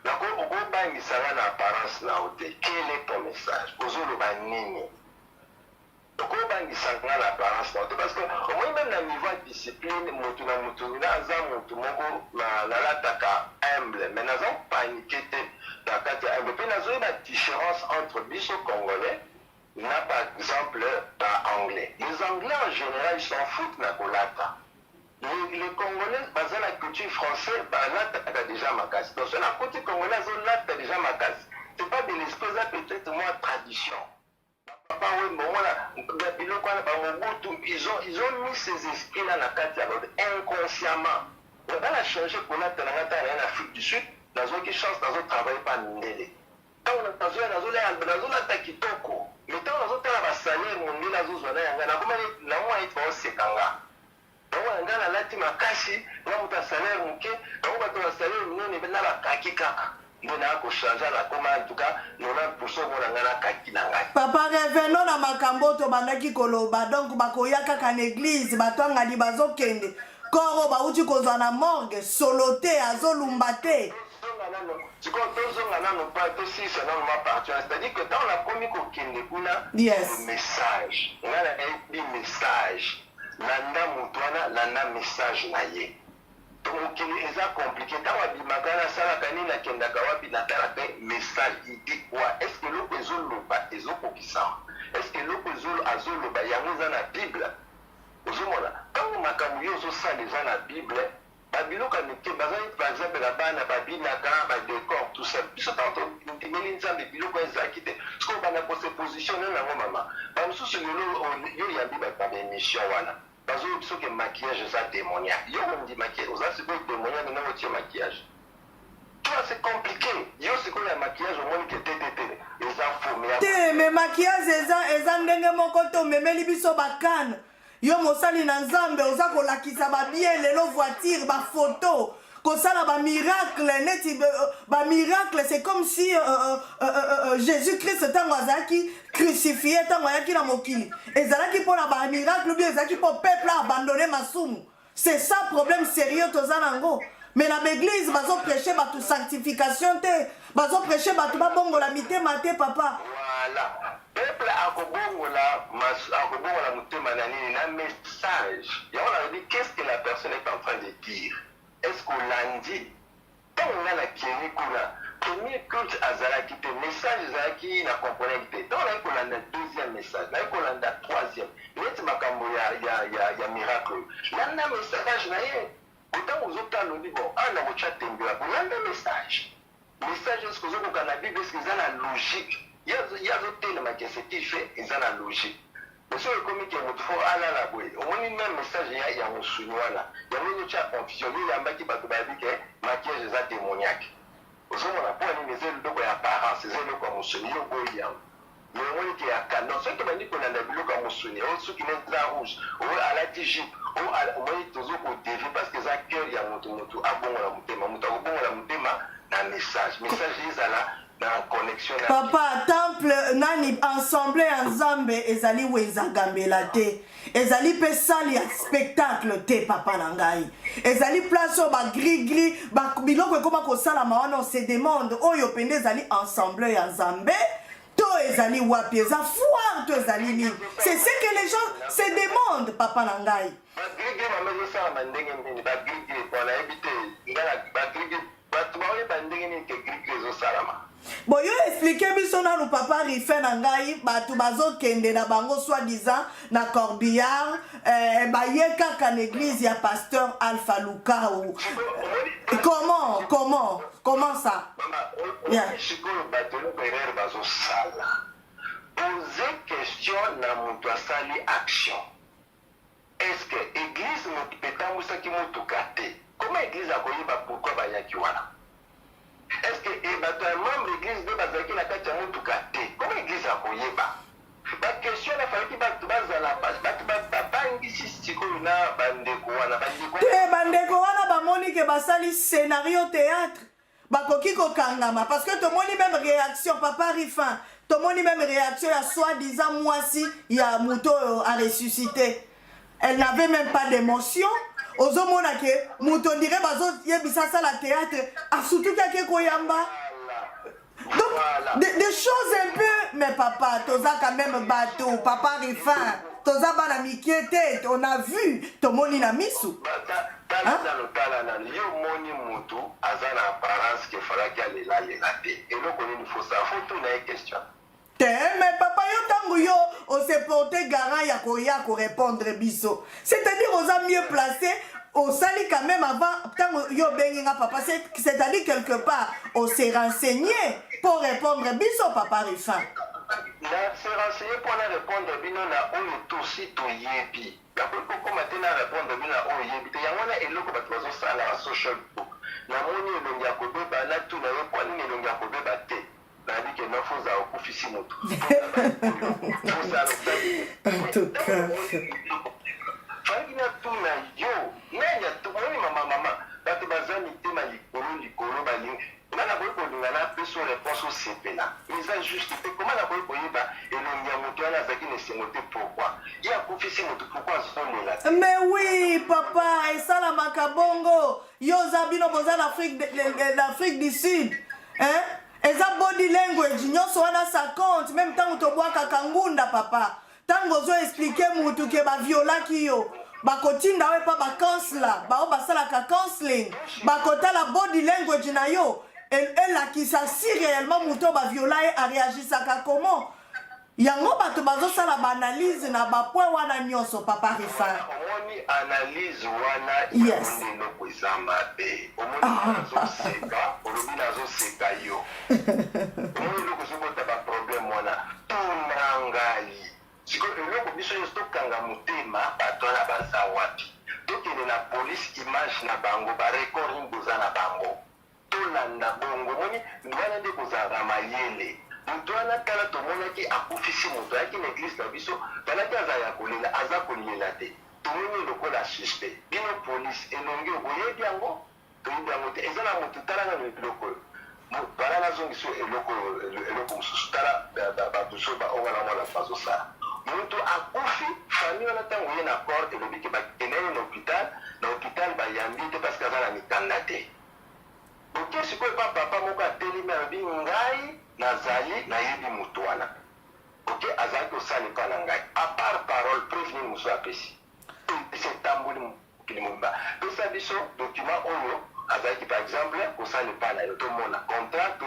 Okobangisanga na apparence na yo te. Quel est ton message? Ozoloba nini? Okobangisanga na apparence na yo te parce que au moins même na niveau ya discipline motu na motu naza motu moko nalataka humble mais naza paniqué te na kati ya humble mpe nazoyeba différence entre biso congolais na par exemple anglais. Les anglais en général ils s'en foutent na kolata. Les congolais basés la culture française balata déjà makasi. Donc sur la côté congolais zolata déjà makasi. C'est pas de l'espèce peut-être moins tradition. Papa oui bon voilà ils ont mis ces esprits là na kati ya inconsciemment. On va la changer pour la talangata en Afrique du Sud dans une chance dans un travail pas ndele. Quand on a dans la kitoko. Mais tant on a la salaire mon ndela zozwana yanga na kuma na moi it va sekanga. Donc on a la lati makasi na muta salaire muke na ko bato salaire minene bena ba kakika. Ndena ko changer la comme en tout cas 90% bona ngana kaki na ngai. Papa revenons na makambo to bandaki koloba donc bakoya kaka na église batanga di bazokende. Koro ba uti kozwa na morgue soloté azolumba te. C'est-à-dire que dans la première yes. message, on a un message. Nanda mutwana, nanda message na ye. Donc il est compliqué. Dans la bimagana, ça la canine à Kendakawabi, natarape message. Il dit quoi? Est-ce que l'eau est zoloba, est zopokisa? Est-ce que l'eau est zolo, azoloba, yamuza na Bible? Ozomona. Quand on m'a camouillé aux ça les gens la Bible, Babilo quand on par exemple la bana babina kama décor tout ça. Puis tantôt, il y a des bilo quand ils ont quitté. Ce qu'on va se positionner là, maman. Même sous mosusu lelo yo yambi baémission wana bazoyobi soki maquillage eza démoniaque yo ondi maquillage oza sikoyo démoniaque ndenge otie maquillage toi c'est compliqué yo sikoyo ya maquillage omoni ke tetete eza faux te mais maquillage eza ndenge moko te omemeli biso bakane yo mosali na nzambe oza kolakisa babie lelo voiture bafoto kosala bamiracle neti bamiracle c'est comme si Jésus-Christ ntango azalaki crucifié ntango ayaki na mokili ezalaki mpona bamiracle bien ezalaki mpo peuple abandonne masumu c'est ça problème sérieux toza nango mais na baeglise bazoprêche bato sanctification te bazoprêche bato babongola mitema te papa voilà peuple akobongola motema na nini na message yango na dit qu'est-ce que la personne est en train de dire. Est-ce qu'on l'a dit? Quand on a la Kéni Kuna, premier culte azalaki te message azalaki na comprenait te. Quand on a le deuxième message, on a le troisième. Net makambo ya miracle. Là na message na ye. Autant aux autres on dit bon, on a votre chat tembela. On a le message. Message est-ce que vous avez la Bible est-ce qu'ils ont la logique? Il y a d'autres thèmes qui ce qui fait, ils ont la logique. Monsieur le comité, il faut aller à la boue. Au moins, même message, il y a un sounois. Il y a une confusion. Il y a un qui va te dire que maquillage est démoniaque. Au moment où on a pas une maison de apparence, c'est le comme souvenir. Mais on dit qu'il y a canon. Ceux qui m'ont dit qu'on a le comme souvenir, ceux qui mettent la rouge, ou à la tige, ou au moins toujours au défi parce que ça cœur, il y a un moto, à bon la moutema, un message. Message, il y a là. Papa temple nani ensemble ensemble ezali wezagambela te ezali pe sali ya spectacle te papa na ngai ezali place o ba gris ba biloko ekoma kosala mawana on se demande oyo pende ezali ensemble ya nzambe to ezali wapi eza foire to ezali nini c'est ce que les gens se demandent papa na ngai bon yo expliquer biso nanu papa rife na ngai bato bazokende na bango soi-disant na corbillard baye kaka na église ya pasteur Alpha Lukau comment ça poser question na moto asali action est-ce que église petambusaki motuka te comment église akoyeba pourquoi bayaki wana. Est-ce que un membre de l'église doit bazaki na kati ya motuka te? Comment l'église akoyeba? Ba question na fallait que bazala babangisi sikoyo na bandeko wana te bandeko wana bamoni ke basali scénario théâtre bakoki kokangama parce que tomoni même réaction papa Rifin tomoni même réaction ya soi-disant mwasi ya moto a ressuscité elle n'avait même pas d'émotion ozomona ke moto ndire bazo yebisa sala théâtre asutukaki koyamba donc des choses un peu mais papa toza quand même bateau papa Rifin toza bana mikiete on a vu tomoni na misu yo moni moto azana apparence que falaki alela te eloko nini faut ça faut tout na question mais papa yo tango yo on s'est porté garant ya koya ko répondre biso c'est-à-dire aux a mieux placé au sali quand même avant tango yo benginga papa c'est-à-dire quelque part on s'est renseigné pour répondre biso papa Rifin na se renseigner pour répondre bino na oyo tosi toyebi ya ko matena répondre bino na oyo yebi te yango na eloko bato bazo sala na social book na moni elongi ya kobeba na tu na yo kwa nini elongi ya kobeba te nadi ke na foza okufisi moto en tout cas fangi na tu na yo nanya tu moni mama bato bazami tema likolo balingi nana boy kolinga na peso réponse au CPA ils ont juste fait comment la boy koyiba elongi ya moto ana zaki ne semote pourquoi il a confessé moto pourquoi zolela mais oui papa et ça la makabongo yo zabino boza l'Afrique du Sud hein eza body language nyonso wana ça compte même tango tobwaka kangunda papa tango zo expliquer mutu ke ba violaki yo bakotinda we pa ba counselor ba basalaka counseling bakotala body language na yo elle qui ça si réellement muto ba viola et a réagi ça comment yango bato bazosala ba analyse na ba point wana nyonso papa Rifin omoni analyse wana yes eloko ezama be omoni nazoseka olobi nazoseka yo omoni eloko ezobota ba problème wana tuna ngai siko koyeba bato wana baza wapi tokende na police image na bango barecording boza na bango tolanda bongo moni wana nde kozala mayele moto wana tala tomonaki akufisi moto ayaki na eglise na biso talaki aza ya kolela aza kolela te tomoni lokola suspect bino police elongi boyebi yango toyebi yango te eza na moto talanga na eloko bana nazongiso eloko mosusu tala bato so baongana mwana bazosala moto akufi famille wana ntango ye na corps elobi ke bakendani na hôpital bayambi te parce que aza na mikanda te oke sikoyo pa papa moko atelemi alobi ngai nazali nayebi moto wana oke azalaki kosala epa na ngai apart parole prévenir mosu apesi setamboli mokili mobimba pesa biso document oyo azalaki par exemple kosala epa na yo tomona contrat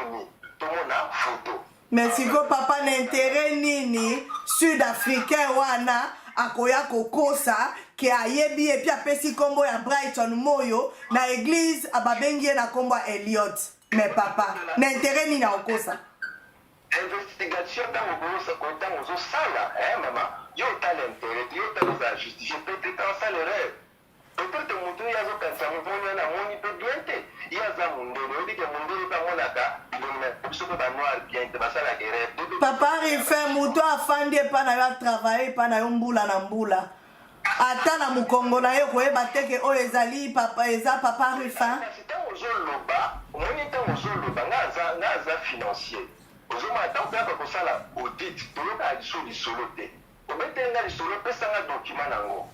tomona photo mais siko papa na intérêt nini sud-africain wana akoya kokosa ke ayebi epi apesi kombo ya Brighton Moyo na église ababengi ye na kombo ya Elliot mais papa na intérêt nini akokosa investigation ntango ozosala mama yo otala intérêt yo otala eza justifié peut-être asala erreur peut-être moto oyo azokanisa motoni wana amoni mpe bien te ye aza mondele oyebi ke mondele mpe amonaka bilongi na biso mpe banoir bien te basalaka erreur papa rifin moto afandi epa na yo atravaille epa na yo mbula na mbula ata na mokongo na ye koyeba teke oyo ezali papa eza papa rifin ntango ozoloba omoni ntango ozoloba nga aza financier ozomona ntango kaka kosala audit toyokaka lisolo te obeteli nga lisolo opesanga document nango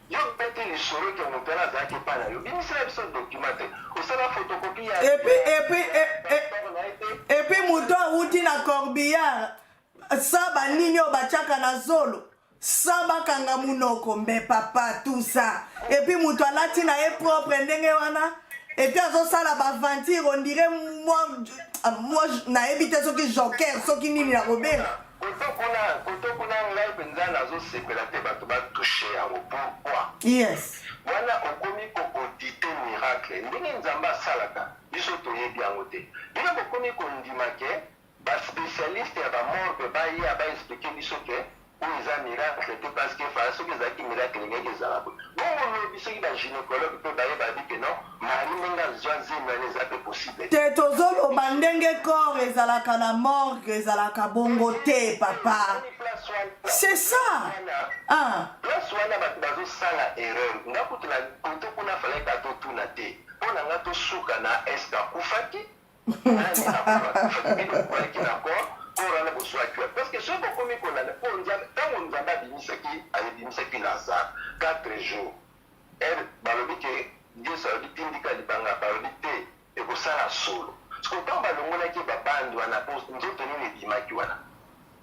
yo bete lisolo ke moto wana azalaki epa na yo bimisela biso document te osala photocopie ya epi moto awuti na corbillard sa banini oyo batiaka na zolo sa bakanga munoko mbe papa tout ça epi moto alati na ye propre ndenge wana epi azosala baventure ondire moi nayebi te soki joker soki nini na kobenga koto kuna ngai mpenza nazosepela te bato batouche yango pourquoi yes wana okomi koaudite miracle ndenge nzambe asalaka biso toyebi yango te bino bokomi kondima ke baspécialiste ya bamorgue baya baexplike biso ke oyo eza miracle te parce que fala soki ezalaki miracle engeki ezala boye bongo lobi soki bagynécologue mpe bayeba bi ke non mari ndenge azwa nzembo wana eza mpe possible te tozoloba ndenge corps ezalaka na morgue ezalaka bongo te papa c'est ça place wana bato bazosala erreur nga kutuna koto kuna falaki atotuna te mpo na nga tosuka na eske akufaki nani akufaki bilokolaki na corps korana boswaki parce que soki bokomi kolanda mpo ntango nzambe abimisaki lazare 4 jours balobi ke yesu alobi tindika libanga balobi te ekosala solo siko ntango balongolaki babandi wana po nzoto nini ebimaki wana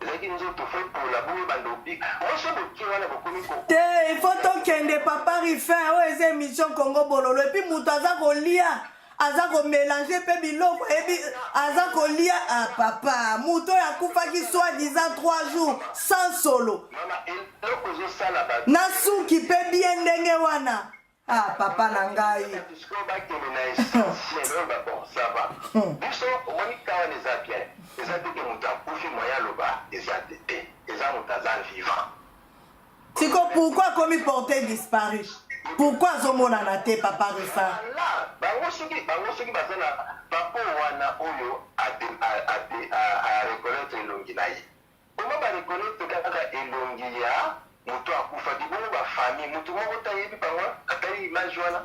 ezalaki nzoto fo pola boye balobi oso boki wana bokomi te ifo tokende papa rifin oyo eza émission congo bololo epi moto aza kolia aza komélange mpe biloko ebi aza kolia papa moto oyo akufaki soi-disant 3 jours sans solo na suki mpe bie ndenge wana papa na ngai biso omoni kawana eza bien eza teke moto akufi moya aloba eza te eza moto aza vivant siko pourquoi akomi porté disparu pourquoi azomonana te papa rifin bango soki baza na papa wana oyo areconnaître elongi na ye koma bareconnaître kaka elongi ya moto akufaki bongo bafamille moto moko tayebi bango atali image wana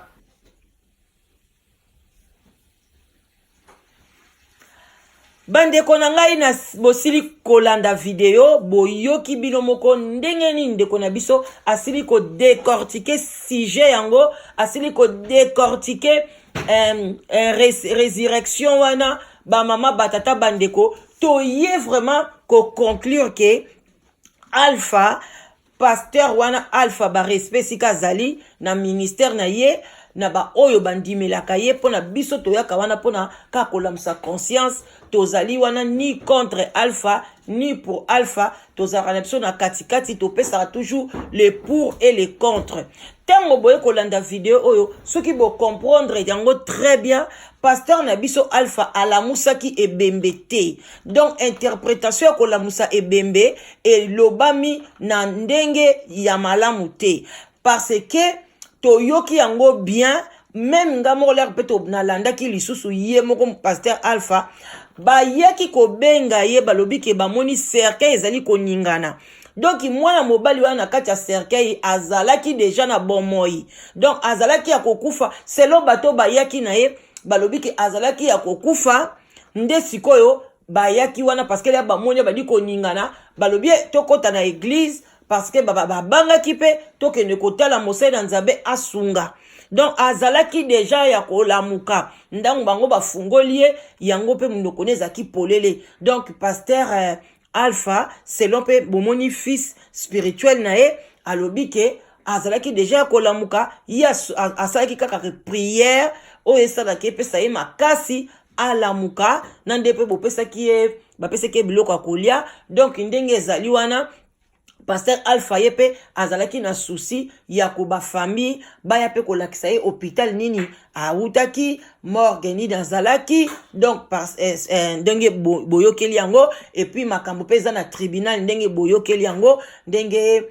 bandeko na ngai na bosili kolanda video boyoki bino moko ndenge nini ndeko na biso asili ko décortiquer sujet yango asili ko décortiquer résurrection wana ba mama batata bandeko toye vraiment ko conclure que Alpha pasteur wana Alpha ba respect sika zali na ministère na ye na ba oyo bandimelaka ye pona biso toyaka wana pona ka kolamsa conscience tozali wana ni contre Alpha ni pour Alpha. Tozara na biso na katikati topesaka toujours les pour et les contre. Tango boye kolanda vidéo oyo soki bo comprendre yango très bien. Pasteur Nabiso Alpha alamusaki ebembe te. Donc interprétation ko la musa ebembe et lobami na ndenge ya malamu te. Parce que toyoki yango bien même ngamo l'air peto na landa ki lisusu ye moko Pasteur Alpha ba yaki ko benga ye balobi ke ba moni cercle ezali ko ningana. Donc mwana mobali wana kati ya cercueil azalaki déjà na bomoi. Donc azalaki ya kokufa selon bato bayaki na ye balobi ke azalaki ya kokufa nde sikoyo bayaki wana parce que ya bamoni badi koningana balobi tokota na église parce que babangaki pe tokende kotala mosala nzambe asunga. Donc azalaki déjà ya kolamuka ndango bango bafungoli yango pe mundo koneza ki polele. Donc pasteur Alpha selon pe bomoni fils spirituel nae alobi ke azalaki déjà kolamuka ya asalaki kaka prière o esalaki pesa ye makasi alamuka nande pe bopesaki ye bapesaki biloko akolia. Donc ndenge ezali wana Pasteur Alpha yepe azalaki na souci ya ko ba famille baya pe kolakisa ye hôpital nini autaki morgue ni danzalaki. Donc ndenge boyokeli yango et puis makambo peza na tribunal ndenge boyokeli yango ndenge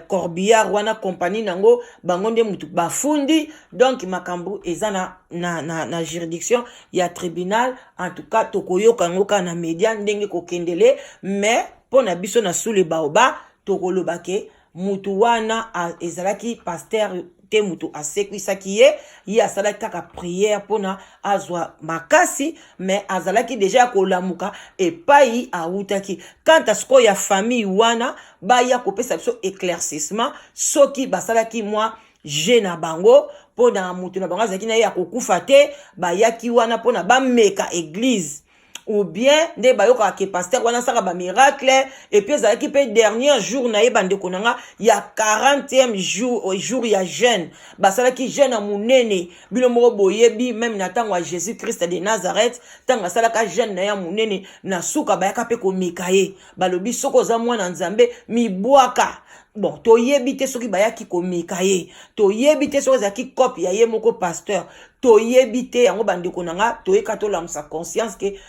Corbillard wana compagnie nango bango nde mutu bafundi. Donc makambo eza na juridiction ya tribunal. En tout cas tokoyoka ngoka na media ndenge kokendele mais pona biso na sous le baoba tokolobake mutu wana ezalaki pasteur te mutu asekwisaki ye asalaki kaka prière pona azwa makasi mais azalaki déjà kolamuka epai autaki. Quant à ce ko ya famille wana baya kopesa biso éclaircissement soki basalaki moi jeune bango pona mutu na bango azalaki na ye ya kokufa te bayaki wana pona bameka église ou bien nde bayoka ke pasteur wana saka ba miracle et puis ezalaki pe dernier jour na ye bande konanga ya 40e jour ya jeûne basalaki jeûne na munene bino moko boyebi même na tango ya Jésus Christ de Nazareth tango salaka jeûne na ya munene na suka bayaka pe komeka ye balobi soko za mwana nzambe mibwaka. Bon, toyebi te soki bayaki komeka ye, toyebi te soki zaki copie ya ye moko pasteur, toyebi te yango bande konanga toyeka to lamusa conscience ke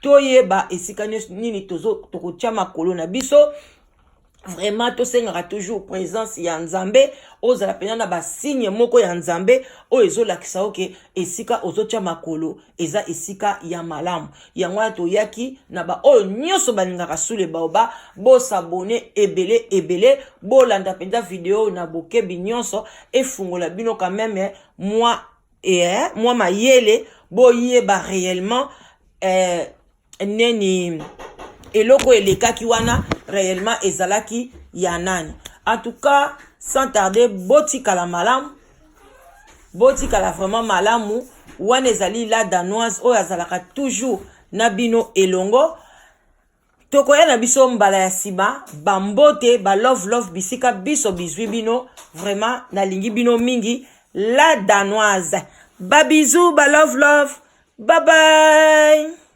toyeba esika nini tokotia makolo na biso. Vraiment tosengaka toujours présence ya nzambe ozala pena na ba signe moko ya nzambe o ezolakisa oke esika ozotia makolo eza esika ya malamu yango to yaki na ba oyo nyoso balingaka sule baoba bo s'abonner ebele bo landa penda vidéo na bokebi nyonso efungola bino quand même moi mayele bo yeba réellement neni eloko elekaki wana réellement ezalaki ya nani. En tout cas sans tarder botika la malamu botika la vraiment malamu wana ezali la danoise oyo azalaka toujours na bino elongo tokoya na biso mbala ya sima bambote ba love bisika biso bizwi bino vraiment nalingi bino mingi la danoise ba bisous ba love bye bye.